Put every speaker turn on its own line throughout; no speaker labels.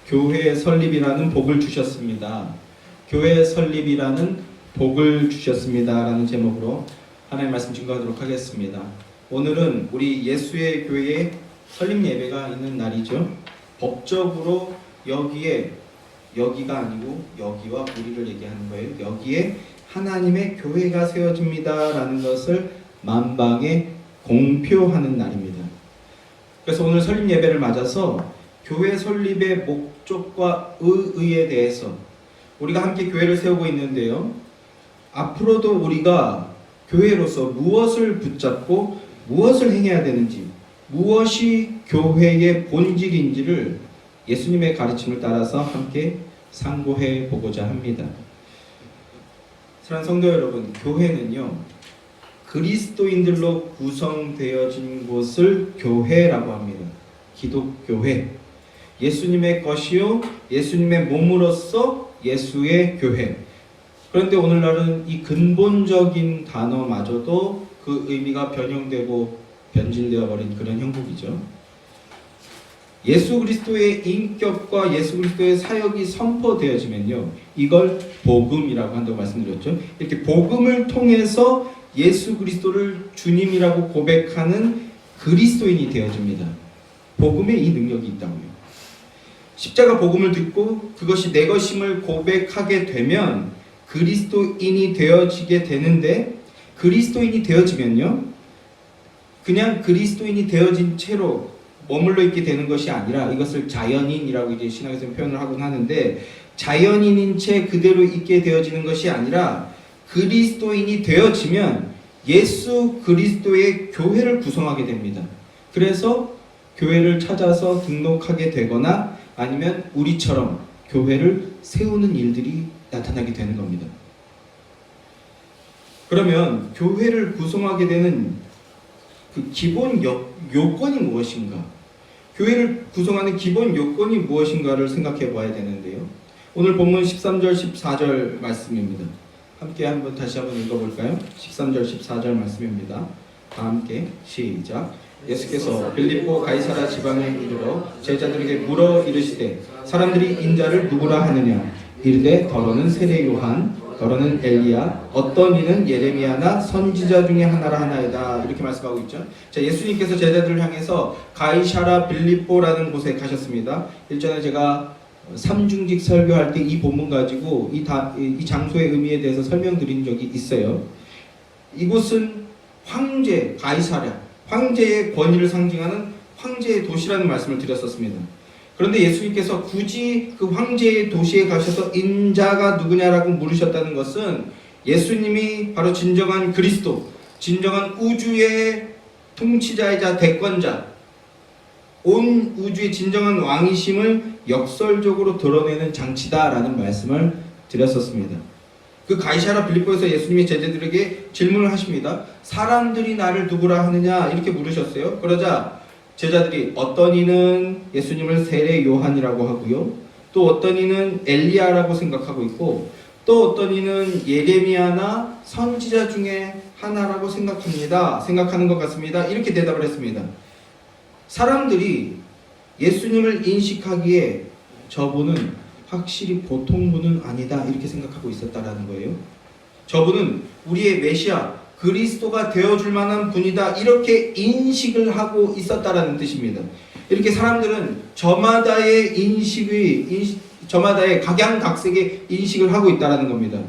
교회 설립이라는 복을 주셨습니다. 교회 설립이라는 복을 주셨습니다. 라는 제목으로 하나님의 말씀 증거하도록 하겠습니다. 오늘은 우리 예수의 교회의 설립 예배가 있는 날이죠. 법적으로 여기가 아니고 여기와 우리를 얘기하는 거예요. 여기에 하나님의 교회가 세워집니다. 라는 것을 만방에 공표하는 날입니다. 그래서 오늘 설립 예배를 맞아서 교회 설립의 목적과 의의에 대해서 우리가 함께 교회를 세우고 있는데요. 앞으로도 우리가 교회로서 무엇을 붙잡고 무엇을 행해야 되는지, 무엇이 교회의 본질인지를 예수님의 가르침을 따라서 함께 상고해 보고자 합니다. 사랑하는 성도 여러분, 교회는요, 그리스도인들로 구성되어진 곳을 교회라고 합니다. 기독교회. 예수님의 것이요, 예수님의 몸으로서 예수의 교회. 그런데 오늘날은 이 근본적인 단어마저도 그 의미가 변형되고 변질되어 버린 그런 형국이죠. 예수 그리스도의 인격과 예수 그리스도의 사역이 선포되어지면요, 이걸 복음이라고 한다고 말씀드렸죠. 이렇게 복음을 통해서 예수 그리스도를 주님이라고 고백하는 그리스도인이 되어집니다. 복음에 이 능력이 있다고요. 십자가 복음을 듣고 그것이 내 것임을 고백하게 되면 그리스도인이 되어지게 되는데, 그리스도인이 되어지면요, 그냥 그리스도인이 되어진 채로 머물러 있게 되는 것이 아니라, 이것을 자연인이라고 이제 신학에서 표현을 하곤 하는데, 자연인인 채 그대로 있게 되어지는 것이 아니라 그리스도인이 되어지면 예수 그리스도의 교회를 구성하게 됩니다. 그래서 교회를 찾아서 등록하게 되거나 아니면 우리처럼 교회를 세우는 일들이 나타나게 되는 겁니다. 그러면 교회를 구성하게 되는 그 기본 요건이 무엇인가? 교회를 구성하는 기본 요건이 무엇인가를 생각해 봐야 되는데요. 오늘 본문 13절, 14절 말씀입니다. 함께 다시 한번 읽어볼까요? 13절, 14절 말씀입니다. 다 함께 시작. 예수께서 빌립보 가이사랴 지방에 이르러 제자들에게 물어 이르시되 사람들이 인자를 누구라 하느냐? 이르되 더러는 세례 요한, 더러는 엘리야, 어떤 이는 예레미야나 선지자 중에 하나라 하나이다. 이렇게 말씀하고 있죠. 자, 예수님께서 제자들을 향해서 가이사랴 빌립보라는 곳에 가셨습니다. 일전에 제가 삼중직 설교할 때 이 본문 가지고 이 장소의 의미에 대해서 설명드린 적이 있어요. 이곳은 황제 가이사랴, 황제의 권위를 상징하는 황제의 도시라는 말씀을 드렸었습니다. 그런데 예수님께서 굳이 그 황제의 도시에 가셔서 인자가 누구냐라고 물으셨다는 것은 예수님이 바로 진정한 그리스도, 진정한 우주의 통치자이자 대권자, 온 우주의 진정한 왕이심을 역설적으로 드러내는 장치다라는 말씀을 드렸었습니다. 그 가이사랴 빌립보에서 예수님이 제자들에게 질문을 하십니다. 사람들이 나를 누구라 하느냐? 이렇게 물으셨어요. 그러자 제자들이 어떤 이는 예수님을 세례 요한이라고 하고요, 또 어떤 이는 엘리야라고 생각하고 있고, 또 어떤 이는 예레미야나 선지자 중에 하나라고 생각하는 것 같습니다. 이렇게 대답을 했습니다. 사람들이 예수님을 인식하기에 저분은 확실히 보통 분은 아니다, 이렇게 생각하고 있었다라는 거예요. 저분은 우리의 메시아 그리스도가 되어줄 만한 분이다, 이렇게 인식을 하고 있었다라는 뜻입니다. 이렇게 사람들은 저마다의 저마다의 각양각색의 인식을 하고 있다라는 겁니다.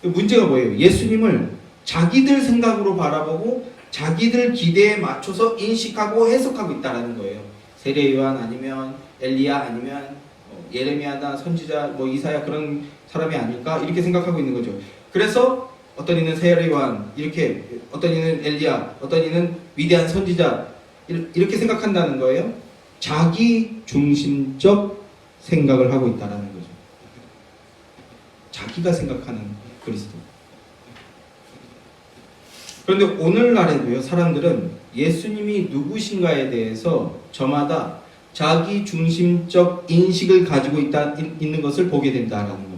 문제가 뭐예요? 예수님을 자기들 생각으로 바라보고 자기들 기대에 맞춰서 인식하고 해석하고 있다라는 거예요. 세례 요한 아니면 엘리야 아니면 예레미야나 선지자 이사야 그런 사람이 아닐까, 이렇게 생각하고 있는 거죠. 그래서 어떤 이는 세례 요한, 이렇게 어떤 이는 엘리야, 어떤 이는 위대한 선지자, 이렇게 생각한다는 거예요. 자기 중심적 생각을 하고 있다는 거죠. 자기가 생각하는 그리스도. 그런데 오늘날에도요, 사람들은 예수님이 누구신가에 대해서 저마다 자기 중심적 인식을 가지고 있는 것을 보게 된다라는 겁니다.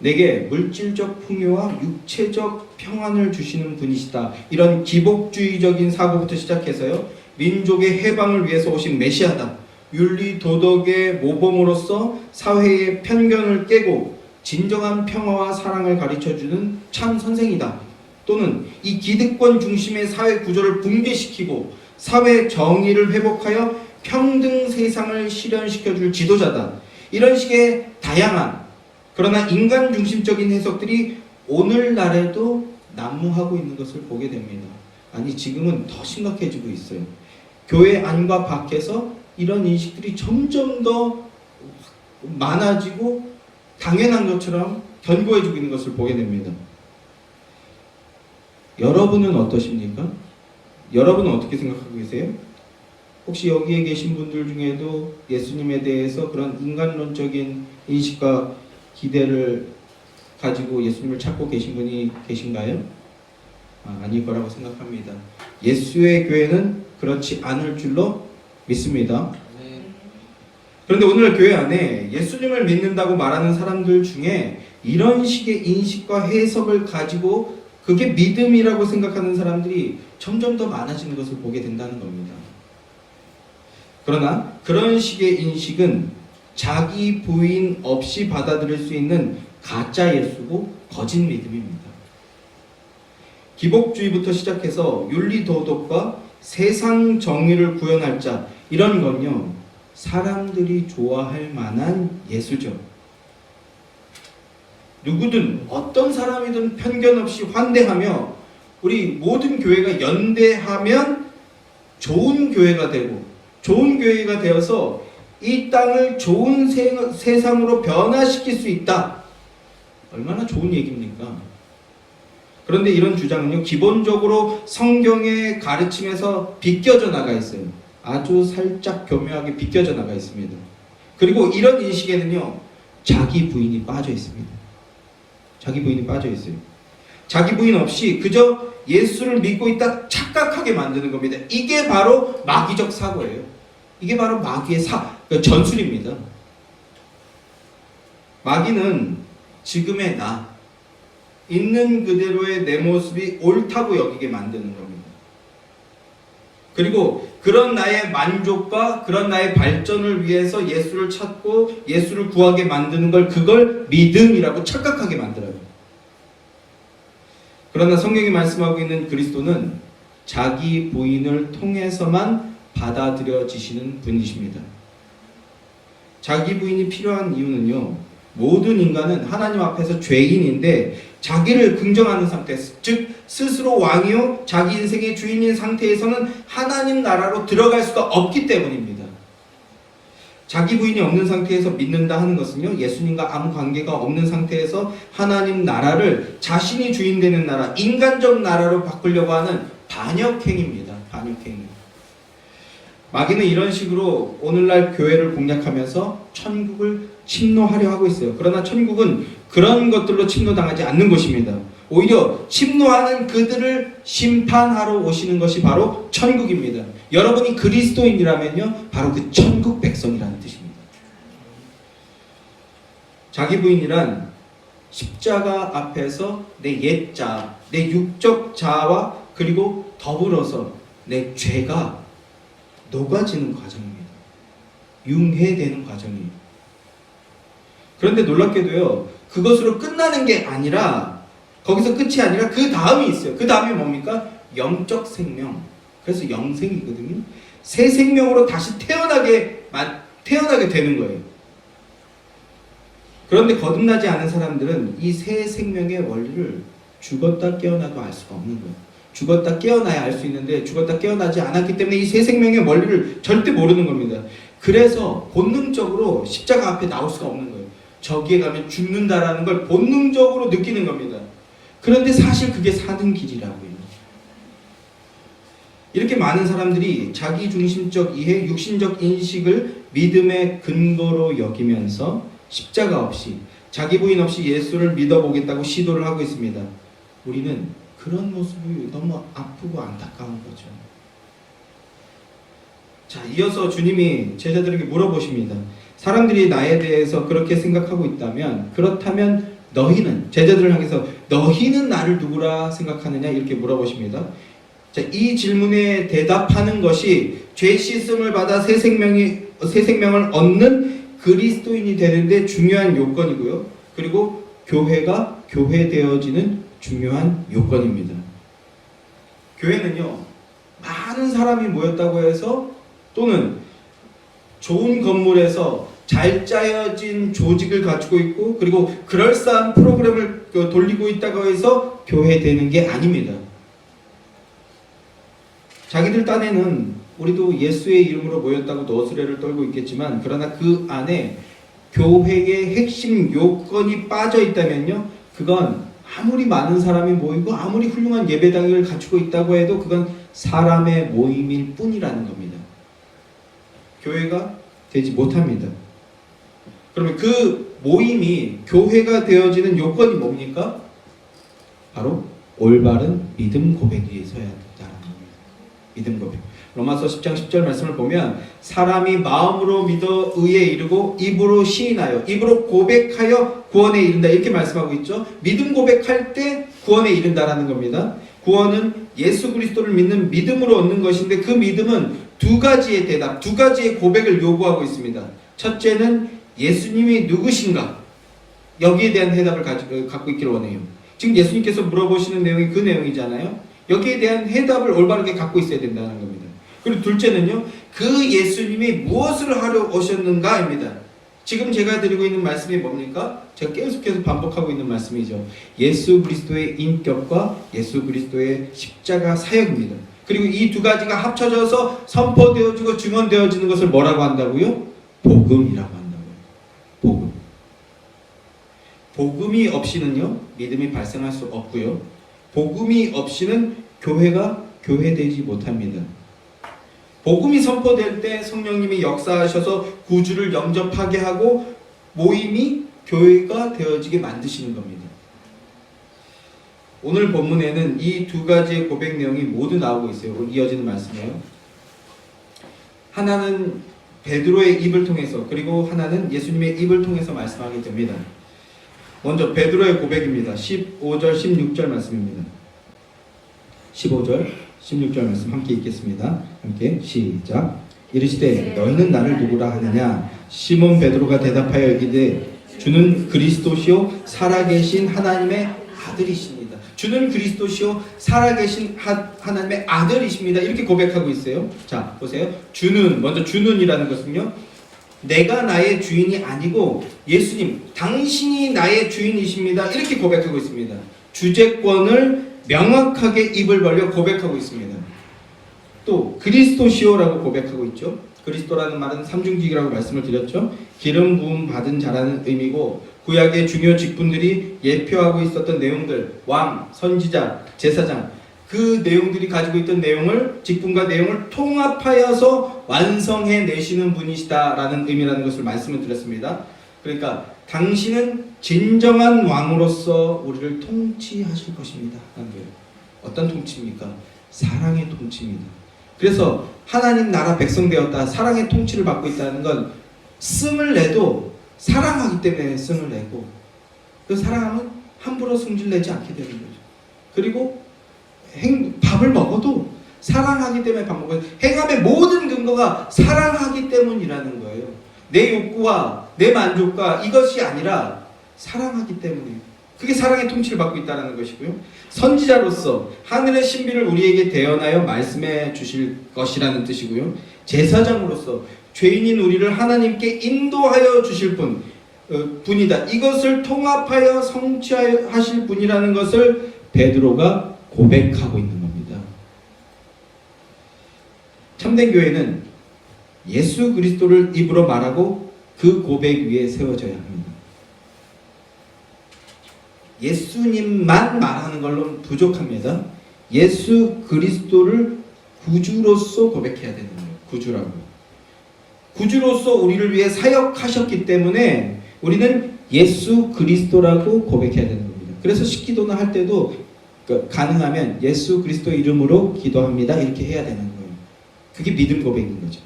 내게 물질적 풍요와 육체적 평안을 주시는 분이시다, 이런 기복주의적인 사고부터 시작해서요, 민족의 해방을 위해서 오신 메시아다, 윤리 도덕의 모범으로서 사회의 편견을 깨고 진정한 평화와 사랑을 가르쳐주는 참 선생이다. 또는 이 기득권 중심의 사회 구조를 붕괴시키고 사회 정의를 회복하여 평등 세상을 실현시켜줄 지도자다. 이런 식의 다양한 그러나 인간 중심적인 해석들이 오늘날에도 난무하고 있는 것을 보게 됩니다. 아니, 지금은 더 심각해지고 있어요. 교회 안과 밖에서 이런 인식들이 점점 더 많아지고 당연한 것처럼 견고해지고 있는 것을 보게 됩니다. 여러분은 어떠십니까? 여러분은 어떻게 생각하고 계세요? 혹시 여기에 계신 분들 중에도 예수님에 대해서 그런 인간론적인 인식과 기대를 가지고 예수님을 찾고 계신 분이 계신가요? 아닐 거라고 생각합니다. 예수의 교회는 그렇지 않을 줄로 믿습니다. 그런데 오늘 교회 안에 예수님을 믿는다고 말하는 사람들 중에 이런 식의 인식과 해석을 가지고 그게 믿음이라고 생각하는 사람들이 점점 더 많아지는 것을 보게 된다는 겁니다. 그러나 그런 식의 인식은 자기 부인 없이 받아들일 수 있는 가짜 예수고 거짓 믿음입니다. 기복주의부터 시작해서 윤리 도덕과 세상 정의를 구현할 자, 이런 건요 사람들이 좋아할 만한 예수죠. 누구든 어떤 사람이든 편견 없이 환대하며 우리 모든 교회가 연대하면 좋은 교회가 되고 좋은 교회가 되어서 이 땅을 좋은 세상으로 변화시킬 수 있다. 얼마나 좋은 얘기입니까? 그런데 이런 주장은요 기본적으로 성경의 가르침에서 비껴져 나가 있어요. 아주 살짝 교묘하게 비껴져 나가 있습니다. 그리고 이런 인식에는요 자기 부인이 빠져 있습니다. 자기 부인이 빠져 있어요. 자기 부인 없이 그저 예수를 믿고 있다 착각하게 만드는 겁니다. 이게 바로 마귀적 사고예요. 이게 바로 마귀의 전술입니다. 마귀는 지금의 나, 있는 그대로의 내 모습이 옳다고 여기게 만드는 겁니다. 그리고 그런 나의 만족과 그런 나의 발전을 위해서 예수를 찾고 예수를 구하게 만드는 그걸 믿음이라고 착각하게 만들어요. 그러나 성경이 말씀하고 있는 그리스도는 자기 부인을 통해서만 받아들여지시는 분이십니다. 자기 부인이 필요한 이유는요 모든 인간은 하나님 앞에서 죄인인데 자기를 긍정하는 상태에서, 즉 스스로 왕이요 자기 인생의 주인인 상태에서는 하나님 나라로 들어갈 수가 없기 때문입니다. 자기 부인이 없는 상태에서 믿는다 하는 것은요 예수님과 아무 관계가 없는 상태에서 하나님 나라를 자신이 주인 되는 나라, 인간적 나라로 바꾸려고 하는 반역행위입니다. 반역행위. 마귀는 이런 식으로 오늘날 교회를 공략하면서 천국을 침노하려 하고 있어요. 그러나 천국은 그런 것들로 침노당하지 않는 곳입니다. 오히려 침노하는 그들을 심판하러 오시는 것이 바로 천국입니다. 여러분이 그리스도인이라면요 바로 그 천국 백성이라는 뜻입니다. 자기 부인이란 십자가 앞에서 내 옛자, 내 육적 자아와 그리고 더불어서 내 죄가 녹아지는 과정입니다. 융해되는 과정이에요. 그런데 놀랍게도요 그것으로 끝나는 게 아니라 거기서 끝이 아니라 그 다음이 있어요. 그 다음이 뭡니까? 영적 생명. 그래서 영생이거든요. 새 생명으로 다시 태어나게 되는 거예요. 그런데 거듭나지 않은 사람들은 이 새 생명의 원리를 죽었다 깨어나도 알 수가 없는 거예요. 죽었다 깨어나야 알 수 있는데 죽었다 깨어나지 않았기 때문에 이 새 생명의 원리를 절대 모르는 겁니다. 그래서 본능적으로 십자가 앞에 나올 수가 없는 거예요. 저기에 가면 죽는다라는 걸 본능적으로 느끼는 겁니다. 그런데 사실 그게 사는 길이라고요. 이렇게 많은 사람들이 자기 중심적 이해, 육신적 인식을 믿음의 근거로 여기면서 십자가 없이 자기 부인 없이 예수를 믿어보겠다고 시도를 하고 있습니다. 우리는 그런 모습이 너무 아프고 안타까운 거죠. 자, 이어서 주님이 제자들에게 물어보십니다. 사람들이 나에 대해서 그렇게 생각하고 있다면, 그렇다면 너희는, 제자들을 향해서 너희는 나를 누구라 생각하느냐 이렇게 물어보십니다. 자, 이 질문에 대답하는 것이 죄 씻음을 받아 새 생명이 새 생명을 얻는 그리스도인이 되는데 중요한 요건이고요. 그리고 교회가 교회되어지는 중요한 요건입니다. 교회는요, 많은 사람이 모였다고 해서 또는 좋은 건물에서 잘 짜여진 조직을 갖추고 있고 그리고 그럴싸한 프로그램을 돌리고 있다고 해서 교회되는 게 아닙니다. 자기들 딴에는 우리도 예수의 이름으로 모였다고 너스레를 떨고 있겠지만 그러나 그 안에 교회의 핵심 요건이 빠져 있다면요, 그건 아무리 많은 사람이 모이고 아무리 훌륭한 예배당을 갖추고 있다고 해도 그건 사람의 모임일 뿐이라는 겁니다. 교회가 되지 못합니다. 그러면 그 모임이 교회가 되어지는 요건이 뭡니까? 바로 올바른 믿음 고백 위에 서야 된다는 겁니다. 믿음 고백. 로마서 10장 10절 말씀을 보면 사람이 마음으로 믿어 의에 이르고 입으로 시인하여 입으로 고백하여 구원에 이른다 이렇게 말씀하고 있죠. 믿음 고백할 때 구원에 이른다라는 겁니다. 구원은 예수 그리스도를 믿는 믿음으로 얻는 것인데 그 믿음은 두 가지의 대답, 두 가지의 고백을 요구하고 있습니다. 첫째는 예수님이 누구신가? 여기에 대한 대답을 갖고 있기를 원해요. 지금 예수님께서 물어보시는 내용이 그 내용이잖아요. 여기에 대한 해답을 올바르게 갖고 있어야 된다는 겁니다. 그리고 둘째는요, 그 예수님이 무엇을 하러 오셨는가입니다. 지금 제가 드리고 있는 말씀이 뭡니까? 제가 계속해서 반복하고 있는 말씀이죠. 예수 그리스도의 인격과 예수 그리스도의 십자가 사역입니다. 그리고 이 두 가지가 합쳐져서 선포되어지고 증언되어지는 것을 뭐라고 한다고요? 복음이라고 한다고요. 복음. 복음이 없이는요, 믿음이 발생할 수 없고요. 복음이 없이는 교회가 교회되지 못합니다. 복음이 선포될 때 성령님이 역사하셔서 구주를 영접하게 하고 모임이 교회가 되어지게 만드시는 겁니다. 오늘 본문에는 이 두 가지의 고백 내용이 모두 나오고 있어요. 이어지는 말씀이에요. 하나는 베드로의 입을 통해서 그리고 하나는 예수님의 입을 통해서 말씀하게 됩니다. 먼저 베드로의 고백입니다. 15절 16절 말씀입니다. 15절 16절 말씀 함께 읽겠습니다. 함께 시작. 이르시되 너희는 나를 누구라 하느냐? 시몬 베드로가 대답하여 이르되 주는 그리스도시요 살아계신 하나님의 아들이십니다. 주는 그리스도시요 살아계신 하나님의 아들이십니다. 이렇게 고백하고 있어요. 자, 보세요. 주는, 먼저 주는이라는 것은요, 내가 나의 주인이 아니고 예수님, 당신이 나의 주인이십니다. 이렇게 고백하고 있습니다. 주제권을 명확하게 입을 벌려 고백하고 있습니다. 또 그리스도시오라고 고백하고 있죠. 그리스도라는 말은 삼중직이라고 말씀을 드렸죠. 기름 부음 받은 자라는 의미고 구약의 중요 직분들이 예표하고 있었던 내용들, 왕, 선지자, 제사장, 그 내용들이 가지고 있던 내용을, 직분과 내용을 통합하여서 완성해 내시는 분이시다라는 의미라는 것을 말씀을 드렸습니다. 그러니까 당신은 진정한 왕으로서 우리를 통치하실 것입니다 라는 거예요. 어떤 통치입니까? 사랑의 통치입니다. 그래서 하나님 나라 백성 되었다, 사랑의 통치를 받고 있다는 건 승을 내도 사랑하기 때문에 승을 내고, 그 사랑하면 함부로 승질내지 않게 되는 거죠. 그리고 밥을 먹어도 사랑하기 때문에 밥 먹어요. 행함의 모든 근거가 사랑하기 때문이라는 거예요. 내 욕구와 내 만족과 이것이 아니라 사랑하기 때문에, 그게 사랑의 통치를 받고 있다는 것이고요. 선지자로서 하늘의 신비를 우리에게 대언하여 말씀해 주실 것이라는 뜻이고요. 제사장으로서 죄인인 우리를 하나님께 인도하여 주실 분이다. 이것을 통합하여 성취하실 분이라는 것을 베드로가 고백하고 있는 겁니다. 참된 교회는 예수 그리스도를 입으로 말하고 그 고백 위에 세워져야 합니다. 예수님만 말하는 걸로는 부족합니다. 예수 그리스도를 구주로서 고백해야 되는 거예요. 구주라고. 구주로서 우리를 위해 사역하셨기 때문에 우리는 예수 그리스도라고 고백해야 되는 겁니다. 그래서 식기도나 할 때도 가능하면 예수 그리스도 이름으로 기도합니다 이렇게 해야 되는 거예요. 그게 믿음 고백인 거죠.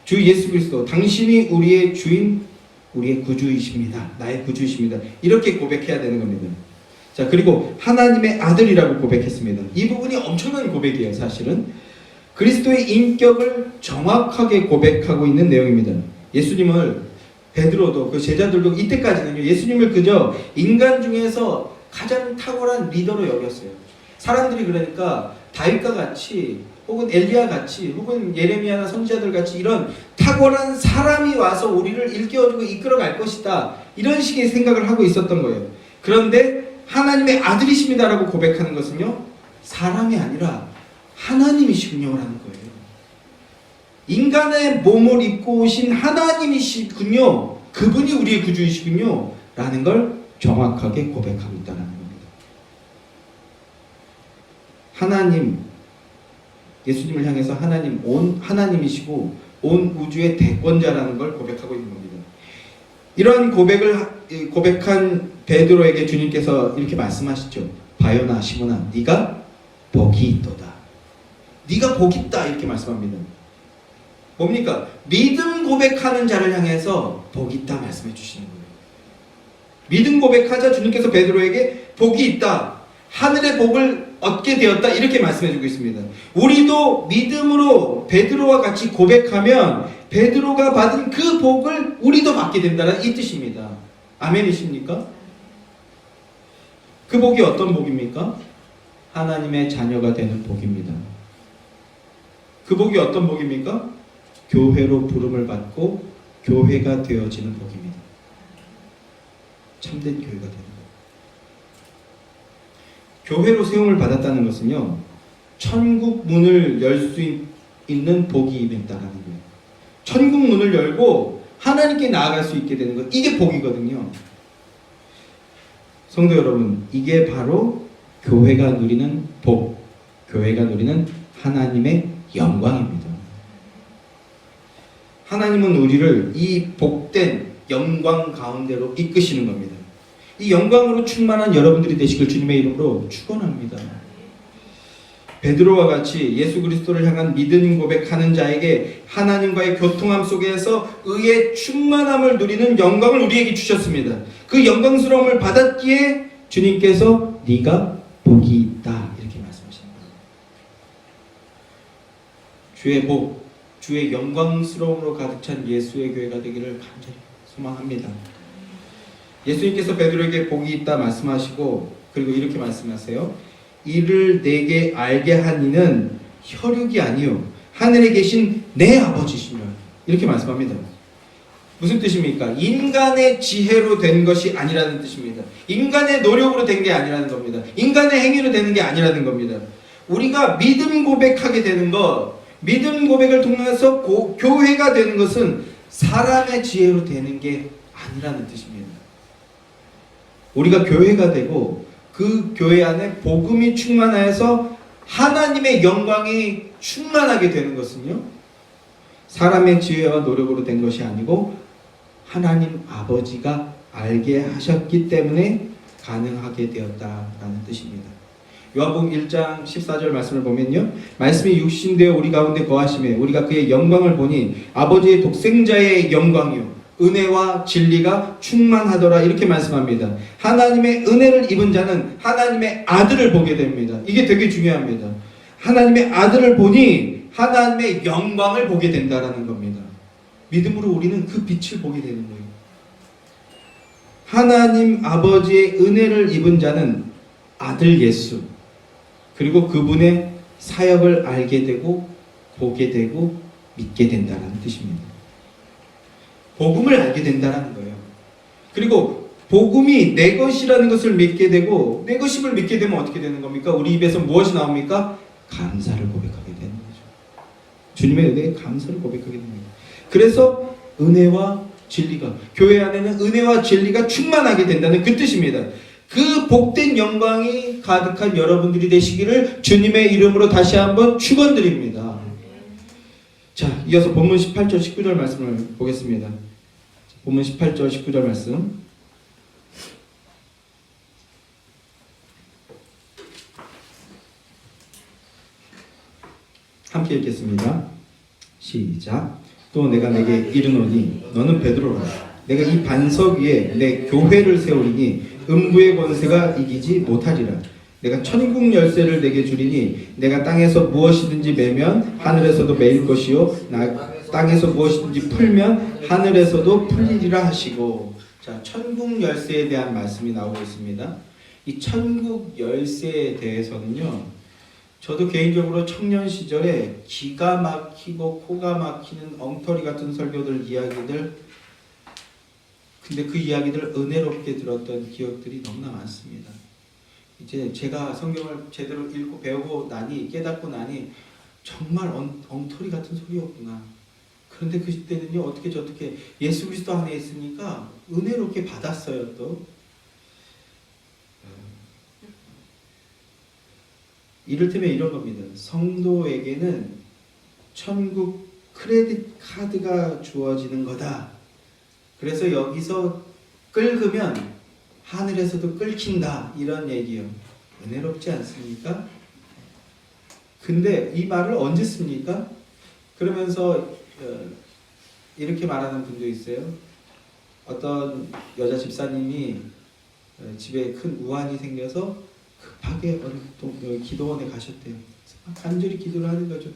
주 예수 그리스도, 당신이 우리의 주인, 우리의 구주이십니다. 나의 구주이십니다. 이렇게 고백해야 되는 겁니다. 자, 그리고 하나님의 아들이라고 고백했습니다. 이 부분이 엄청난 고백이에요, 사실은. 그리스도의 인격을 정확하게 고백하고 있는 내용입니다. 예수님을 베드로도 그 제자들도 이때까지는요, 예수님을 그저 인간 중에서 가장 탁월한 리더로 여겼어요. 사람들이 그러니까 다윗과 같이 혹은 엘리야 같이 혹은 예레미야나 선지자들 같이 이런 탁월한 사람이 와서 우리를 일깨워주고 이끌어갈 것이다, 이런 식의 생각을 하고 있었던 거예요. 그런데 하나님의 아들이십니다라고 고백하는 것은요, 사람이 아니라 하나님이시군요 라는 거예요. 인간의 몸을 입고 오신 하나님이시군요, 그분이 우리의 구주이시군요 라는 걸 정확하게 고백하고 있다는 겁니다. 하나님, 예수님을 향해서 하나님, 온 하나님이시고 온 우주의 대권자라는 걸 고백하고 있는 겁니다. 이런 고백한 베드로에게 주님께서 이렇게 말씀하시죠. 바요나 시몬아, 네가 복이 있도다. 네가 복 있다, 이렇게 말씀합니다. 뭡니까? 믿음 고백하는 자를 향해서 복 있다 말씀해 주시는 거예요. 믿음 고백하자 주님께서 베드로에게 복이 있다, 하늘의 복을 얻게 되었다, 이렇게 말씀해 주고 있습니다. 우리도 믿음으로 베드로와 같이 고백하면 베드로가 받은 그 복을 우리도 받게 된다는 이 뜻입니다. 아멘이십니까? 그 복이 어떤 복입니까? 하나님의 자녀가 되는 복입니다. 그 복이 어떤 복입니까? 교회로 부름을 받고 교회가 되어지는 복입니다. 참된 교회가 되는 것. 교회로 세움을 받았다는 것은요, 천국 문을 열 수 있는 복이 임했다라는 거예요. 천국 문을 열고 하나님께 나아갈 수 있게 되는 것, 이게 복이거든요. 성도 여러분, 이게 바로 교회가 누리는 복, 교회가 누리는 하나님의 영광입니다. 하나님은 우리를 이 복된 영광 가운데로 이끄시는 겁니다. 이 영광으로 충만한 여러분들이 되시길 주님의 이름으로 축원합니다. 베드로와 같이 예수 그리스도를 향한 믿음 고백하는 자에게 하나님과의 교통함 속에서 의의 충만함을 누리는 영광을 우리에게 주셨습니다. 그 영광스러움을 받았기에 주님께서 네가 복이 있다, 이렇게 말씀하십니다. 주의 복, 주의 영광스러움으로 가득 찬 예수의 교회가 되기를 간절히 소망합니다. 예수님께서 베드로에게 복이 있다 말씀하시고, 그리고 이렇게 말씀하세요. 이를 내게 알게 하니는 혈육이 아니요 하늘에 계신 내 아버지시며, 이렇게 말씀합니다. 무슨 뜻입니까? 인간의 지혜로 된 것이 아니라는 뜻입니다. 인간의 노력으로 된 게 아니라는 겁니다. 인간의 행위로 되는 게 아니라는 겁니다. 우리가 믿음 고백하게 되는 것, 믿음 고백을 통해서 교회가 되는 것은 사람의 지혜로 되는 게 아니라는 뜻입니다. 우리가 교회가 되고 그 교회 안에 복음이 충만하여서 하나님의 영광이 충만하게 되는 것은요, 사람의 지혜와 노력으로 된 것이 아니고 하나님 아버지가 알게 하셨기 때문에 가능하게 되었다라는 뜻입니다. 요한복음 1장 14절 말씀을 보면요, 말씀이 육신되어 우리 가운데 거하심에 우리가 그의 영광을 보니 아버지의 독생자의 영광이요 은혜와 진리가 충만하더라, 이렇게 말씀합니다. 하나님의 은혜를 입은 자는 하나님의 아들을 보게 됩니다. 이게 되게 중요합니다. 하나님의 아들을 보니 하나님의 영광을 보게 된다라는 겁니다. 믿음으로 우리는 그 빛을 보게 되는 거예요. 하나님 아버지의 은혜를 입은 자는 아들 예수, 그리고 그분의 사역을 알게 되고 보게 되고 믿게 된다는 뜻입니다. 복음을 알게 된다는 거예요. 그리고 복음이 내 것이라는 것을 믿게 되고, 내 것임을 믿게 되면 어떻게 되는 겁니까? 우리 입에서 무엇이 나옵니까? 감사를 고백하게 되는 거죠. 주님의 은혜에 감사를 고백하게 됩니다. 그래서 은혜와 진리가, 교회 안에는 은혜와 진리가 충만하게 된다는 그 뜻입니다. 그 복된 영광이 가득한 여러분들이 되시기를 주님의 이름으로 다시 한번 축원드립니다. 자, 이어서 본문 18절 19절 말씀을 보겠습니다. 본문 18절 19절 말씀 함께 읽겠습니다. 시작. 또 내가 내게 이르노니 너는 베드로라. 내가 이 반석 위에 내 교회를 세우리니 음부의 권세가 이기지 못하리라. 내가 천국 열쇠를 내게 주리니 내가 땅에서 무엇이든지 매면 하늘에서도 매일 것이요 땅에서 무엇이든지 풀면 하늘에서도 풀리리라 하시고. 자, 천국 열쇠에 대한 말씀이 나오고 있습니다. 이 천국 열쇠에 대해서는요, 저도 개인적으로 청년 시절에 기가 막히고 코가 막히는 엉터리 같은 설교들, 이야기들, 근데 그 이야기들을 은혜롭게 들었던 기억들이 너무나 많습니다. 이제 제가 성경을 제대로 읽고 배우고 나니, 깨닫고 나니 정말 엉터리 같은 소리였구나. 그런데 그때는요, 어떻게 저렇게 예수 그리스도 안에 있으니까 은혜롭게 받았어요. 또 이를테면 이런 겁니다. 성도에게는 천국 크레딧 카드가 주어지는 거다. 그래서 여기서 긁으면 하늘에서도 긁힌다, 이런 얘기예요. 은혜롭지 않습니까? 근데 이 말을 언제 씁니까? 그러면서 이렇게 말하는 분도 있어요. 어떤 여자 집사님이 집에 큰 우환이 생겨서 급하게 기도원에 가셨대요. 간절히 기도를 하는 거죠.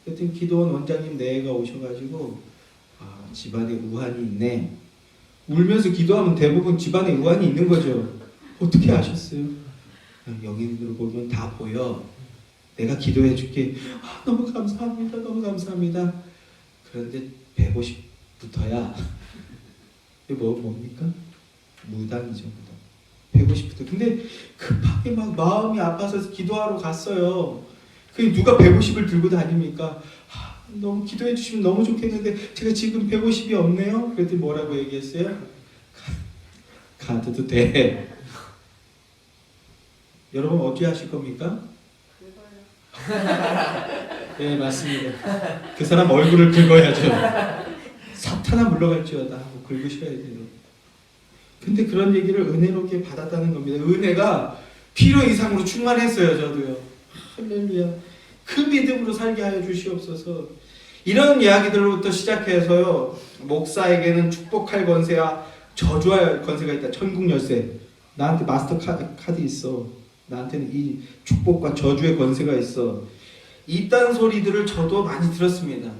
그랬더니 기도원 원장님 내가 오셔가지고 집안에 우환이 있네. 울면서 기도하면 대부분 집안에 우환이 있는 거죠. 어떻게 아셨어요? 영인으로 보면 다 보여. 내가 기도해 줄게. 너무 감사합니다. 너무 감사합니다. 그런데 150부터야. 뭡니까? 무당이죠, 무당. 150부터. 근데 급하게 막 마음이 아파서 기도하러 갔어요. 그 누가 150을 들고 다닙니까? 너무 기도해 주시면 너무 좋겠는데 제가 지금 150이 없네요. 그랬더니 뭐라고 얘기했어요? 가도 돼. 여러분 어떻게 하실 겁니까? 네, 맞습니다. 그 사람 얼굴을 긁어야죠. 사탄아 물러갈지어다 하고 긁으셔야 돼요. 근데 그런 얘기를 은혜롭게 받았다는 겁니다. 은혜가 필요 이상으로 충만했어요. 저도요. 할렐루야. 그 믿음으로 살게 하여 주시옵소서. 이런 이야기들로부터 시작해서요, 목사에게는 축복할 권세와 저주할 권세가 있다. 천국 열쇠. 나한테 마스터 카드 있어. 나한테는 이 축복과 저주의 권세가 있어. 이딴 소리들을 저도 많이 들었습니다.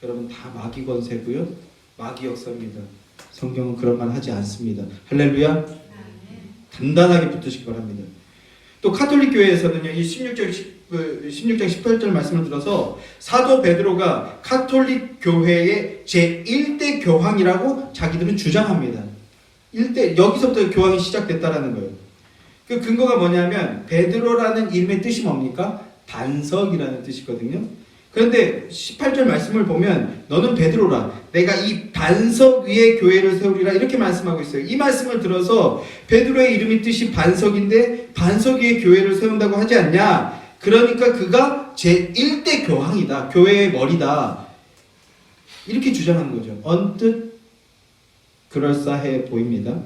여러분, 다 마귀 권세고요, 마귀 역사입니다. 성경은 그런 말 하지 않습니다. 할렐루야. 단단하게 붙으시기 바랍니다. 또 카톨릭 교회에서는요, 이 16장 18절 말씀을 들어서 사도 베드로가 카톨릭 교회의 제1대 교황이라고 자기들은 주장합니다. 1대, 여기서부터 교황이 시작됐다라는 거예요. 그 근거가 뭐냐면 베드로라는 이름의 뜻이 뭡니까? 반석이라는 뜻이거든요. 그런데 18절 말씀을 보면 너는 베드로라, 내가 이 반석 위에 교회를 세우리라, 이렇게 말씀하고 있어요. 이 말씀을 들어서 베드로의 이름이 뜻이 반석인데 반석 위에 교회를 세운다고 하지 않냐? 그러니까 그가 제1대 교황이다, 교회의 머리다, 이렇게 주장하는 거죠. 언뜻 그럴싸해 보입니다.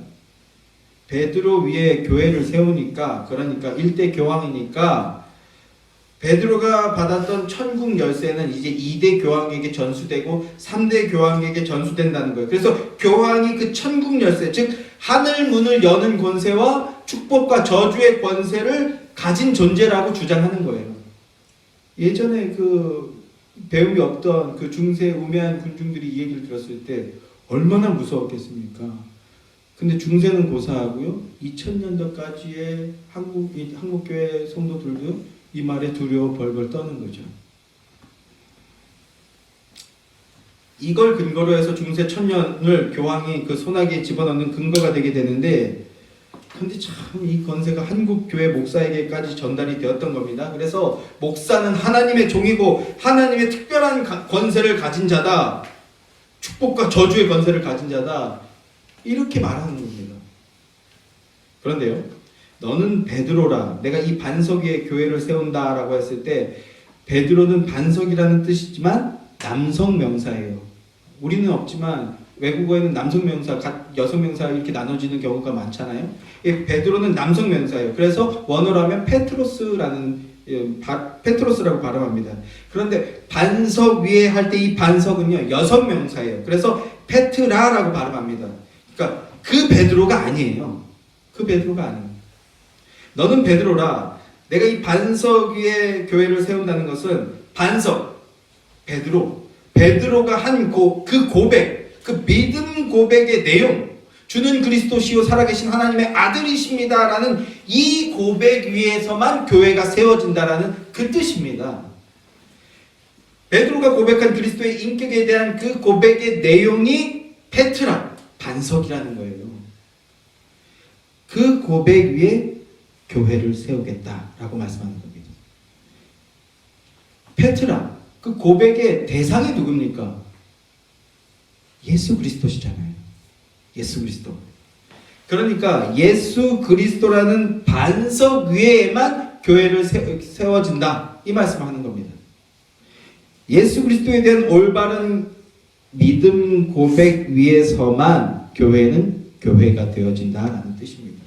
베드로 위에 교회를 세우니까, 그러니까 1대 교황이니까 베드로가 받았던 천국 열쇠는 이제 2대 교황에게 전수되고 3대 교황에게 전수된다는 거예요. 그래서 교황이 그 천국 열쇠, 즉 하늘 문을 여는 권세와 축복과 저주의 권세를 가진 존재라고 주장하는 거예요. 예전에 그 배움이 없던 그 중세 우매한 군중들이 이 얘기를 들었을 때 얼마나 무서웠겠습니까? 근데 중세는 고사하고요, 2000년도까지의 한국교회 성도들도 이 말에 두려워 벌벌 떠는 거죠. 이걸 근거로 해서 중세 천년을 교황이 그 소나기에 집어넣는 근거가 되게 되는데, 근데 참 이 권세가 한국 교회 목사에게까지 전달이 되었던 겁니다. 그래서 목사는 하나님의 종이고 하나님의 특별한 권세를 가진 자다, 축복과 저주의 권세를 가진 자다, 이렇게 말하는 겁니다. 그런데요, 너는 베드로라, 내가 이 반석 위에 교회를 세운다 라고 했을 때 베드로는 반석이라는 뜻이지만 남성 명사예요. 우리는 없지만 외국어에는 남성 명사, 여성 명사 이렇게 나눠지는 경우가 많잖아요. 베드로는 남성 명사예요. 그래서 원어로 하면 페트로스라고 발음합니다. 그런데 반석 위에 할 때 이 반석은요, 여성 명사예요. 그래서 페트라라고 발음합니다. 그러니까 그 베드로가 아니에요. 그 베드로가 아니에요. 너는 베드로라. 내가 이 반석 위에 교회를 세운다는 것은 반석, 베드로가 한 그 고백, 그 믿음 고백의 내용, 주는 그리스도시요 살아계신 하나님의 아들이십니다라는 이 고백 위에서만 교회가 세워진다라는 그 뜻입니다. 베드로가 고백한 그리스도의 인격에 대한 그 고백의 내용이 페트라, 반석이라는 거예요. 그 고백 위에 교회를 세우겠다라고 말씀하는 겁니다. 페트라, 그 고백의 대상이 누굽니까? 예수 그리스도시잖아요. 예수 그리스도. 그러니까 예수 그리스도라는 반석 위에만 교회를 세워진다. 이 말씀을 하는 겁니다. 예수 그리스도에 대한 올바른 믿음 고백 위에서만 교회는 교회가 되어진다라는 뜻입니다.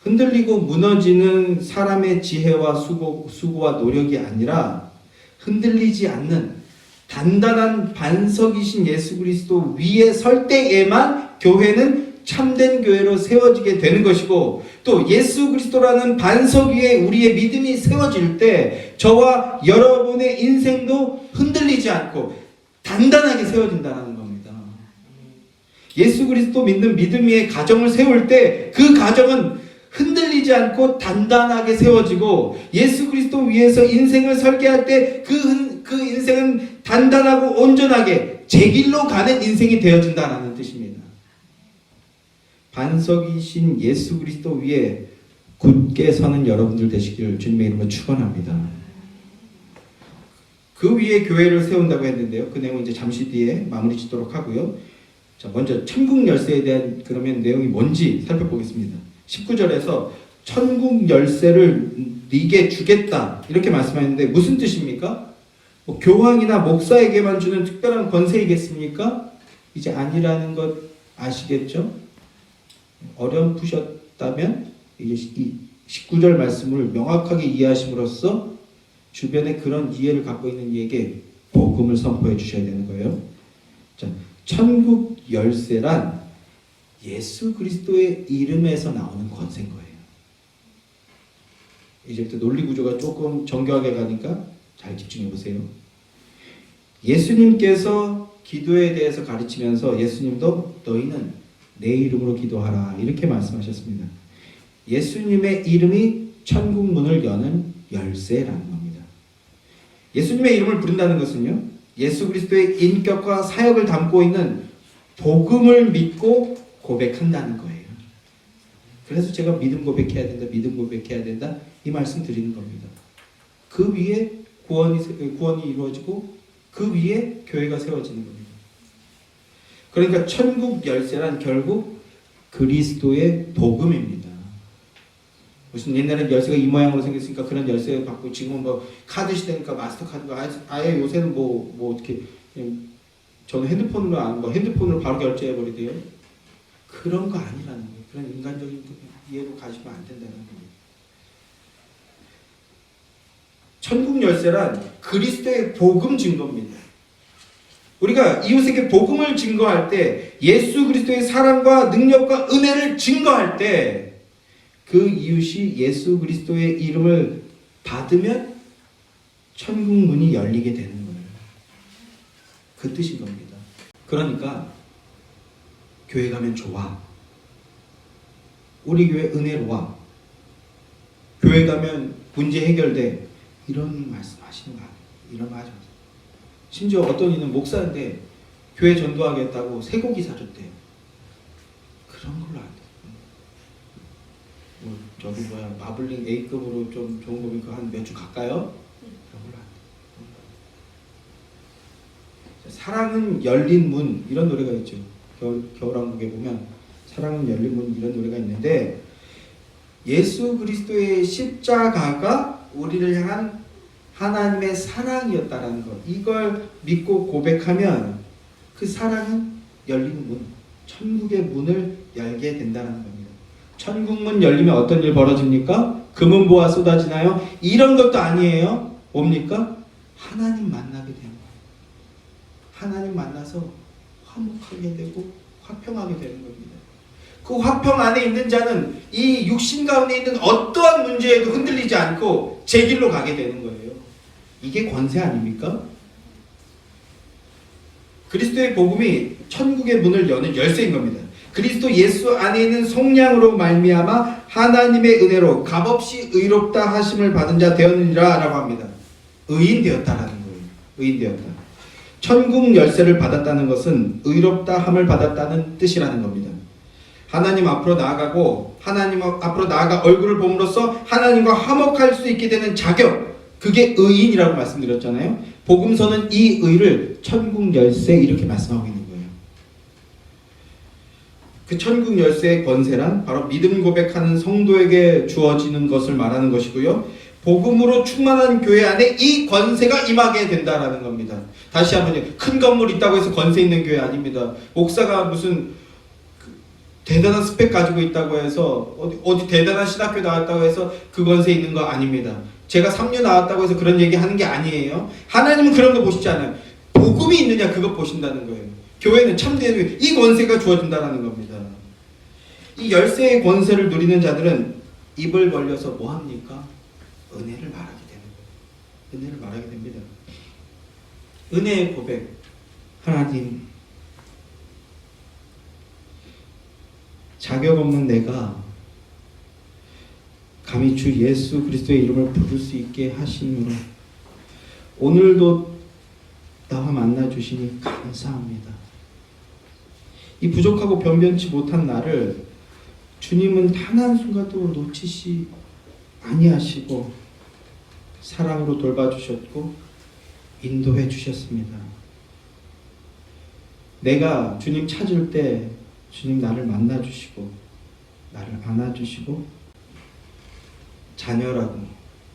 흔들리고 무너지는 사람의 지혜와 수고와 노력이 아니라 흔들리지 않는 단단한 반석이신 예수 그리스도 위에 설 때에만 교회는 참된 교회로 세워지게 되는 것이고, 또 예수 그리스도라는 반석 위에 우리의 믿음이 세워질 때 저와 여러분의 인생도 흔들리지 않고 단단하게 세워진다는 겁니다. 예수 그리스도 믿는 믿음 위에 가정을 세울 때 그 가정은 흔들리지 않고 단단하게 세워지고, 예수 그리스도 위에서 인생을 설계할 때 그 인생은 단단하고 온전하게 제 길로 가는 인생이 되어진다는 뜻입니다. 반석이신 예수 그리스도 위에 굳게 서는 여러분들 되시기를 주님의 이름으로 축원합니다. 그 위에 교회를 세운다고 했는데요. 그 내용은 이제 잠시 뒤에 마무리 짓도록 하고요. 자, 먼저 천국 열쇠에 대한 그러면 내용이 뭔지 살펴보겠습니다. 19절에서 천국 열쇠를 네게 주겠다 이렇게 말씀하셨는데 무슨 뜻입니까? 뭐 교황이나 목사에게만 주는 특별한 권세이겠습니까? 이제 아니라는 것 아시겠죠? 어렴풋이었다면 이제 이 19절 말씀을 명확하게 이해하심으로써 주변에 그런 이해를 갖고 있는 이에게 복음을 선포해 주셔야 되는 거예요. 자, 천국 열쇠란 예수 그리스도의 이름에서 나오는 권세인 거예요. 이제부터 논리 구조가 조금 정교하게 가니까 잘 집중해 보세요. 예수님께서 기도에 대해서 가르치면서 예수님도 너희는 내 이름으로 기도하라 이렇게 말씀하셨습니다. 예수님의 이름이 천국 문을 여는 열쇠라는 겁니다. 예수님의 이름을 부른다는 것은요, 예수 그리스도의 인격과 사역을 담고 있는 복음을 믿고 고백한다는 거예요. 그래서 제가 믿음 고백해야 된다 이 말씀 드리는 겁니다. 그 위에 구원이 이루어지고 그 위에 교회가 세워지는 겁니다. 그러니까 천국 열쇠란 결국 그리스도의 복음입니다. 무슨 옛날에 열쇠가 이 모양으로 생겼으니까 그런 열쇠를 받고, 지금은 뭐 카드 시대니까 마스터카드가 아예 요새는 뭐 어떻게 저는 핸드폰으로 바로 결제해 버리대요. 그런 거 아니라는 거예요. 그런 인간적인 이해로 가시면 안 된다는 거예요. 천국 열쇠란 그리스도의 복음 증거입니다. 우리가 이웃에게 복음을 증거할 때, 예수 그리스도의 사랑과 능력과 은혜를 증거할 때 그 이웃이 예수 그리스도의 이름을 받으면 천국 문이 열리게 되는 거예요. 그 뜻인 겁니다. 그러니까 교회 가면 좋아. 우리 교회 은혜로워. 교회 가면 문제 해결돼. 이런 말씀 하시는 거 아니에요. 이런 거 하지 마세요. 심지어 어떤 이는 목사인데 교회 전도하겠다고 쇠고기 사줬대요. 그런 걸로 안 돼요. 뭐 저기 마블링 A급으로 좀 좋은 거니까 한 몇 주 갈까요? 그런 걸로 안 돼요. 사랑은 열린 문 이런 노래가 있죠. 겨울왕국에 보면 사랑은 열린 문 이런 노래가 있는데, 예수 그리스도의 십자가가 우리를 향한 하나님의 사랑이었다라는 것, 이걸 믿고 고백하면 그 사랑은 열리는 문, 천국의 문을 열게 된다는 겁니다. 천국 문 열리면 어떤 일 벌어집니까? 금은보화 쏟아지나요? 이런 것도 아니에요. 뭡니까? 하나님 만나게 되는 거예요. 하나님 만나서 화목하게 되고 화평하게 되는 겁니다. 그 화평 안에 있는 자는 이 육신 가운데 있는 어떠한 문제에도 흔들리지 않고 제 길로 가게 되는 거예요. 이게 권세 아닙니까? 그리스도의 복음이 천국의 문을 여는 열쇠인 겁니다. 그리스도 예수 안에 있는 속량으로 말미암아 하나님의 은혜로 값없이 의롭다 하심을 받은 자 되었느니라 라고 합니다. 의인 되었다라는 거예요. 의인 되었다. 천국 열쇠를 받았다는 것은 의롭다 함을 받았다는 뜻이라는 겁니다. 하나님 앞으로 나아가고 하나님 앞으로 나아가 얼굴을 봄으로써 하나님과 화목할 수 있게 되는 자격, 그게 의인이라고 말씀드렸잖아요. 복음서는 이 의를 천국 열쇠 이렇게 말씀하고 있는 거예요. 그 천국 열쇠의 권세란 바로 믿음 고백하는 성도에게 주어지는 것을 말하는 것이고요. 복음으로 충만한 교회 안에 이 권세가 임하게 된다라는 겁니다. 다시 한번요. 큰 건물 있다고 해서 권세 있는 교회 아닙니다. 목사가 무슨 대단한 스펙 가지고 있다고 해서 어디 대단한 신학교 나왔다고 해서 그 권세 있는 거 아닙니다. 제가 3년 나왔다고 해서 그런 얘기 하는 게 아니에요. 하나님은 그런 거 보시지 않아요. 복음이 있느냐 그거 보신다는 거예요. 교회는 참된 이 권세가 주어진다는 겁니다. 이 열쇠의 권세를 누리는 자들은 입을 벌려서 뭐 합니까? 은혜를 말하게 되는 거예요. 은혜를 말하게 됩니다. 은혜의 고백. 하나님, 자격 없는 내가 감히 주 예수 그리스도의 이름을 부를 수 있게 하심으로 오늘도 나와 만나 주시니 감사합니다. 이 부족하고 변변치 못한 나를 주님은 단 한순간도 놓치시 아니하시고 사랑으로 돌봐주셨고 인도해 주셨습니다. 내가 주님 찾을 때 주님 나를 만나 주시고 나를 안아 주시고 자녀라고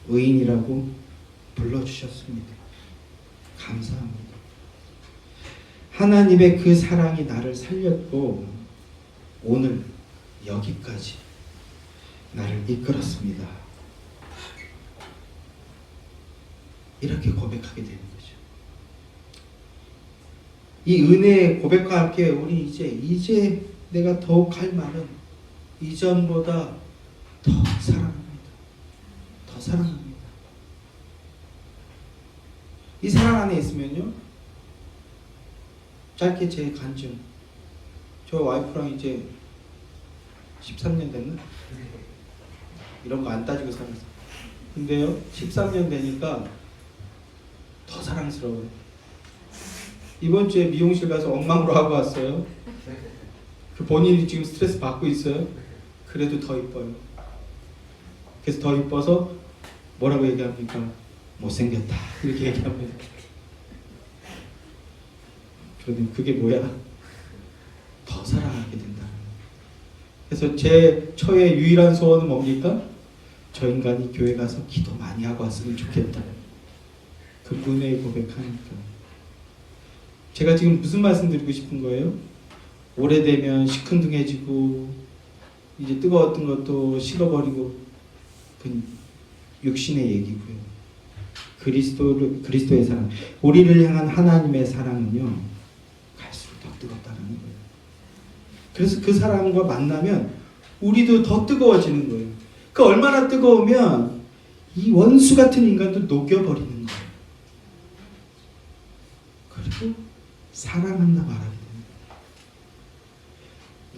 의인이라고 불러주셨습니다. 감사합니다. 하나님의 그 사랑이 나를 살렸고 오늘 여기까지 나를 이끌었습니다. 이렇게 고백하게 되는 거죠. 이 은혜의 고백과 함께 우리 이제 내가 더욱 할 말은 이전보다 더 사랑합니다. 더 사랑합니다. 이 사랑 안에 있으면요, 짧게 제 간증, 저 와이프랑 이제 13년 됐나? 이런 거 안 따지고 살았어. 근데요, 13년 되니까 더 사랑스러워요. 이번 주에 미용실 가서 엉망으로 하고 왔어요. 그 본인이 지금 스트레스 받고 있어요. 그래도 더 이뻐요. 그래서 더 이뻐서 뭐라고 얘기합니까? 못생겼다 이렇게 얘기합니다. 그런데 그게 뭐야? 더 사랑하게 된다. 그래서 제 처의 유일한 소원은 뭡니까? 저 인간이 교회 가서 기도 많이 하고 왔으면 좋겠다. 그 은혜의 고백하니까. 제가 지금 무슨 말씀 드리고 싶은 거예요? 오래되면 시큰둥해지고 이제 뜨거웠던 것도 식어버리고 그 육신의 얘기고요. 그리스도의 사랑, 우리를 향한 하나님의 사랑은요 갈수록 더 뜨겁다는 거예요. 그래서 그 사랑과 만나면 우리도 더 뜨거워지는 거예요. 그 얼마나 뜨거우면 이 원수 같은 인간도 녹여버리는 거예요. 그리고 사랑한다 말하게 됩니다.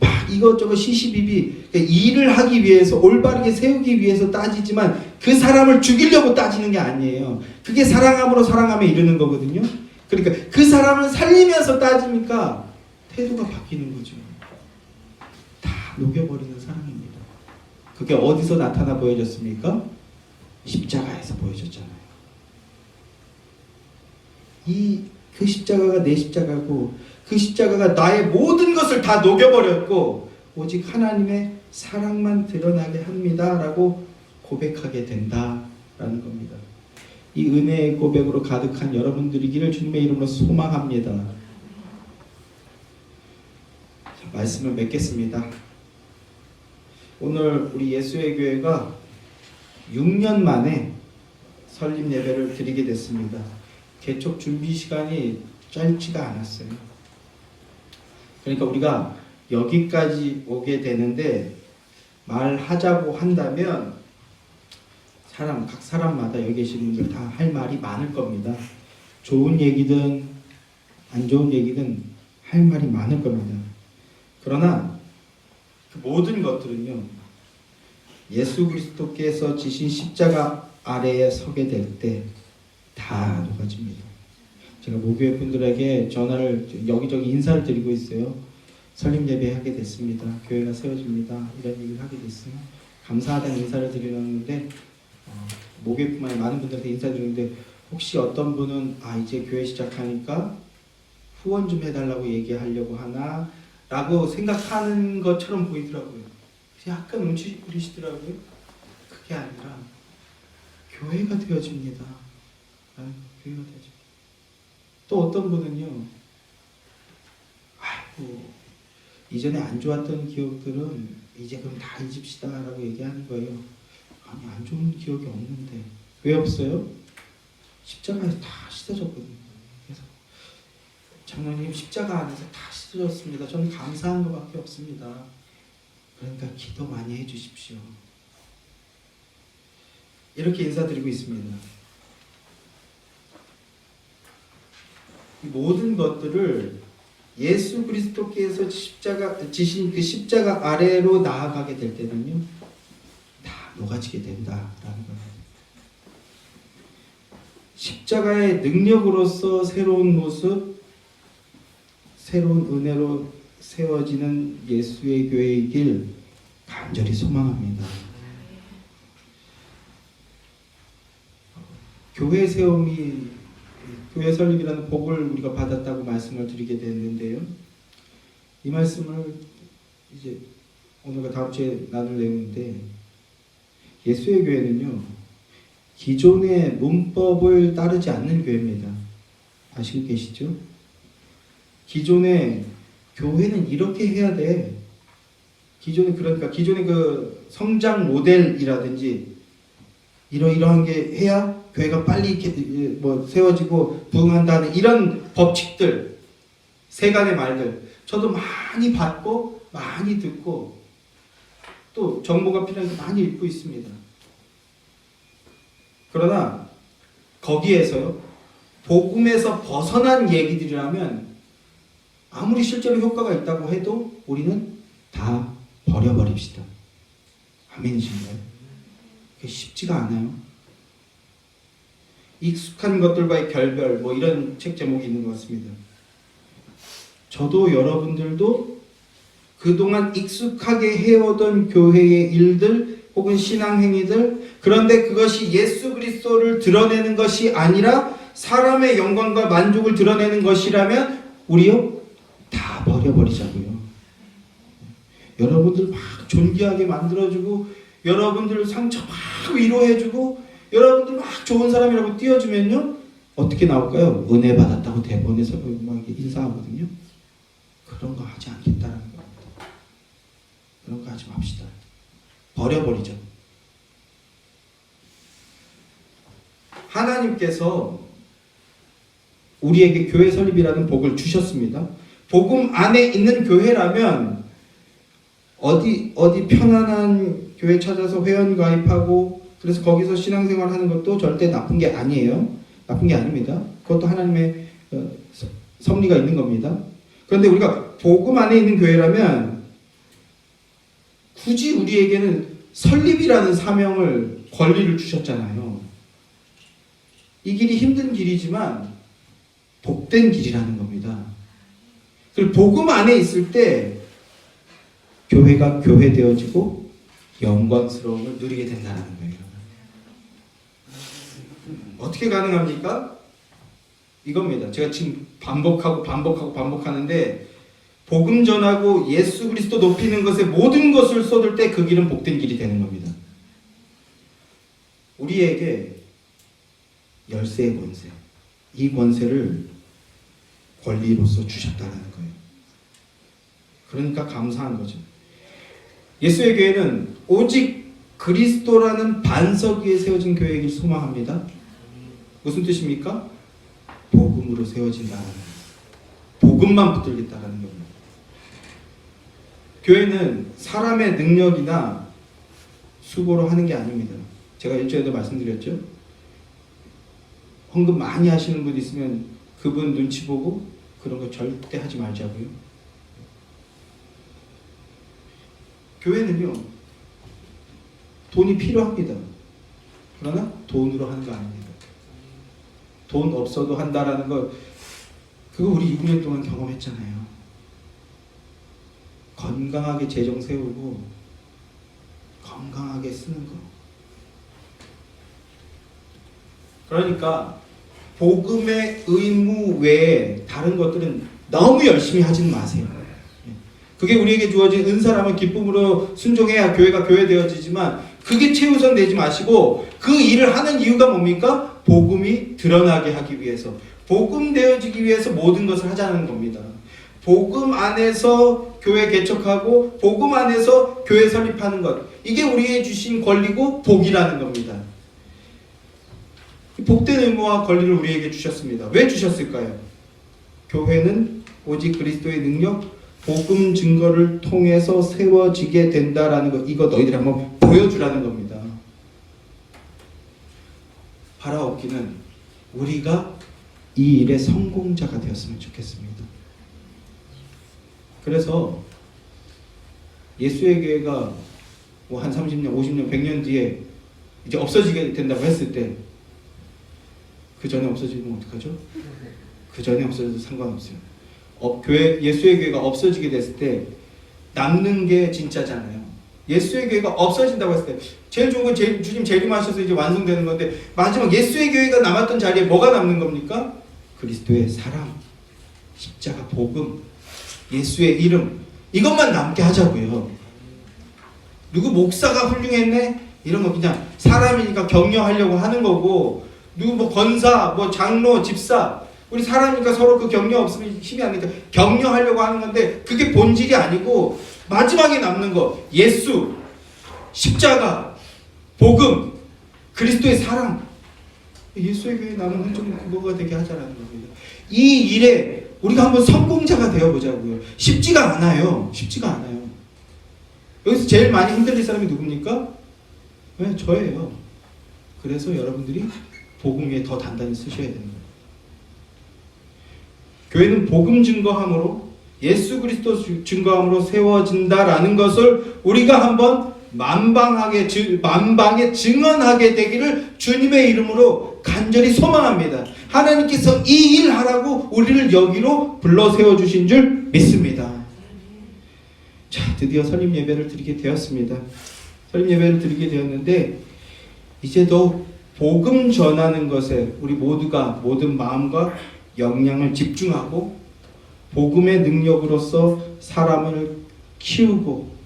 막 이것저것 시시비비 그러니까 일을 하기 위해서 올바르게 세우기 위해서 따지지만 그 사람을 죽이려고 따지는 게 아니에요. 그게 사랑함으로 사랑함에 이르는 거거든요. 그러니까 그 사람을 살리면서 따지니까 태도가 바뀌는 거죠. 다 녹여버리는 사랑입니다. 그게 어디서 나타나 보여졌습니까? 십자가에서 보여졌잖아요. 그 십자가가 내 십자가고 그 십자가가 나의 모든 것을 다 녹여버렸고 오직 하나님의 사랑만 드러나게 합니다 라고 고백하게 된다라는 겁니다. 이 은혜의 고백으로 가득한 여러분들이기를 주님의 이름으로 소망합니다. 자, 말씀을 맺겠습니다. 오늘 우리 예수의 교회가 6년 만에 설립 예배를 드리게 됐습니다. 개척 준비 시간이 짧지가 않았어요. 그러니까 우리가 여기까지 오게 되는데 말하자고 한다면 각 사람마다 여기 계신 분들 다 할 말이 많을 겁니다. 좋은 얘기든 안 좋은 얘기든 할 말이 많을 겁니다. 그러나 그 모든 것들은요, 예수 그리스도께서 지신 십자가 아래에 서게 될 때 다 녹아집니다. 제가 모교회 분들에게 전화를 여기저기 인사를 드리고 있어요. 설립 예배하게 됐습니다. 교회가 세워집니다. 이런 얘기를 하게 됐으면 감사하다는 인사를 드리는데 모교회뿐만 아니라 많은 분들한테 인사드리는데 혹시 어떤 분은 이제 교회 시작하니까 후원 좀 해달라고 얘기하려고 하나 라고 생각하는 것처럼 보이더라고요. 약간 눈치 부리시더라고요. 그게 아니라 교회가 되어집니다. 교회가 되어집니다. 또 어떤 분은요, 아이고 이전에 안 좋았던 기억들은 이제 그럼 다 잊읍시다 라고 얘기하는 거예요. 아니, 안 좋은 기억이 없는데. 왜 없어요? 십자가에서 다 씻어졌거든요. 그래서 장로님 십자가 안에서 다 씻어졌습니다. 저는 감사한 것밖에 없습니다. 그러니까 기도 많이 해주십시오. 이렇게 인사드리고 있습니다. 이 모든 것들을 예수 그리스도께서 지신 그 십자가 아래로 나아가게 될 때는요, 다 녹아지게 된다라는 겁니다. 십자가의 능력으로서 새로운 모습, 새로운 은혜로 세워지는 예수의 교회의 길 간절히 소망합니다. 교회 세움이, 교회 설립이라는 복을 우리가 받았다고 말씀을 드리게 됐는데요. 이 말씀을 이제 오늘과 다음 주에 나눌 내용인데, 예수의 교회는요, 기존의 문법을 따르지 않는 교회입니다. 아시고 계시죠? 기존의 교회는 이렇게 해야 돼. 기존의 그 성장 모델이라든지 이러한 게 해야 교회가 빨리 이렇게 세워지고 부흥한다는 이런 법칙들, 세간의 말들, 저도 많이 받고 많이 듣고 또 정보가 필요한 게 많이 읽고 있습니다. 그러나 거기에서요, 복음에서 벗어난 얘기들이라면 아무리 실제로 효과가 있다고 해도 우리는 다 버려버립시다. 아멘이신가요? 그게 쉽지가 않아요. 익숙한 것들과의 결별, 이런 책 제목이 있는 것 같습니다. 저도 여러분들도 그동안 익숙하게 해오던 교회의 일들 혹은 신앙행위들, 그런데 그것이 예수 그리스도를 드러내는 것이 아니라 사람의 영광과 만족을 드러내는 것이라면 우리요, 다 버려버리자고요. 여러분들 막 존귀하게 만들어주고, 여러분들 상처 막 위로해주고, 여러분들 막 좋은 사람이라고 띄워주면요, 어떻게 나올까요? 은혜 받았다고 대본에서 막 인사하거든요. 그런 거 하지 않겠다라는 겁니다. 그런 거 하지 맙시다. 버려버리죠. 하나님께서 우리에게 교회 설립이라는 복을 주셨습니다. 복음 안에 있는 교회라면 어디 편안한 교회 찾아서 회원 가입하고 그래서 거기서 신앙생활 하는 것도 절대 나쁜 게 아니에요. 나쁜 게 아닙니다. 그것도 하나님의 섭리가 있는 겁니다. 그런데 우리가 복음 안에 있는 교회라면 굳이 우리에게는 설립이라는 사명을, 권리를 주셨잖아요. 이 길이 힘든 길이지만 복된 길이라는 겁니다. 그리고 복음 안에 있을 때 교회가 교회되어지고 영광스러움을 누리게 된다는 거예요. 어떻게 가능합니까? 이겁니다. 제가 지금 반복하는데 복음 전하고 예수 그리스도 높이는 것에 모든 것을 쏟을 때 그 길은 복된 길이 되는 겁니다. 우리에게 열쇠의 권세, 이 권세를 권리로서 주셨다는 거예요. 그러니까 감사한 거죠. 예수의 교회는 오직 그리스도라는 반석 위에 세워진 교회이길 소망합니다. 무슨 뜻입니까? 복음으로 세워진다는 거예요. 복음만 붙들겠다는 겁니다. 교회는 사람의 능력이나 수고로 하는 게 아닙니다. 제가 일전에도 말씀드렸죠. 헌금 많이 하시는 분 있으면 그분 눈치 보고 그런 거 절대 하지 말자고요. 교회는요, 돈이 필요합니다. 그러나 돈으로 하는 거 아닙니다. 돈 없어도 한다라는 거, 그거 우리 6년 동안 경험했잖아요. 건강하게 재정 세우고 건강하게 쓰는 거. 그러니까 복음의 의무 외에 다른 것들은 너무 열심히 하지는 마세요. 그게 우리에게 주어진 은사라면 기쁨으로 순종해야 교회가 교회되어지지만 그게 최우선 되지 마시고 그 일을 하는 이유가 뭡니까? 복음이 드러나게 하기 위해서, 복음 되어지기 위해서 모든 것을 하자는 겁니다. 복음 안에서 교회 개척하고 복음 안에서 교회 설립하는 것, 이게 우리에게 주신 권리고 복이라는 겁니다. 복된 의무와 권리를 우리에게 주셨습니다. 왜 주셨을까요? 교회는 오직 그리스도의 능력, 복음 증거를 통해서 세워지게 된다라는 것, 이거 너희들이 한번 보여주라는 겁니다. 바라옵기는 우리가 이 일의 성공자가 되었으면 좋겠습니다. 그래서 예수의 교회가 뭐 한 30년, 50년, 100년 뒤에 이제 없어지게 된다고 했을 때 그 전에 없어지면 어떡하죠? 그 전에 없어져도 상관없어요. 교회, 예수의 교회가 없어지게 됐을 때 남는 게 진짜잖아요. 예수의 교회가 없어진다고 했을 때 제일 좋은 건 주님 재림하셔서 이제 완성되는 건데, 마지막 예수의 교회가 남았던 자리에 뭐가 남는 겁니까? 그리스도의 사랑, 십자가, 복음, 예수의 이름, 이것만 남게 하자고요. 누구 목사가 훌륭했네? 이런 거 그냥 사람이니까 격려하려고 하는 거고, 누구 뭐 권사, 뭐 장로, 집사, 우리 사람이니까 서로 그 격려 없으면 힘이 안 되니까 격려하려고 하는 건데, 그게 본질이 아니고 마지막에 남는 거, 예수, 십자가, 복음, 그리스도의 사랑, 예수의 교회 남은 흔적은 그거가 되게 하자라는 겁니다. 이 일에 우리가 한번 성공자가 되어보자고요. 쉽지가 않아요. 쉽지가 않아요. 여기서 제일 많이 흔들릴 사람이 누굽니까? 네, 저예요. 그래서 여러분들이 복음 위에 더 단단히 쓰셔야 되는 거예요. 교회는 복음 증거함으로, 예수 그리스도 증거함으로 세워진다라는 것을 우리가 한번 만방에 증언하게 되기를 주님의 이름으로 간절히 소망합니다. 하나님께서 이 일 하라고 우리를 여기로 불러 세워주신 줄 믿습니다. 자, 드디어 설립 예배를 드리게 되었습니다. 설립 예배를 드리게 되었는데, 이제 더 복음 전하는 것에 우리 모두가 모든 마음과 역량을 집중하고 복음의 능력으로서 사람을 키우고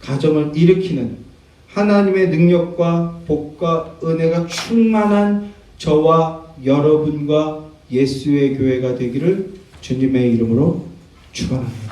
가정을 일으키는 하나님의 능력과 복과 은혜가 충만한 저와 여러분과 예수의 교회가 되기를 주님의 이름으로 축원합니다.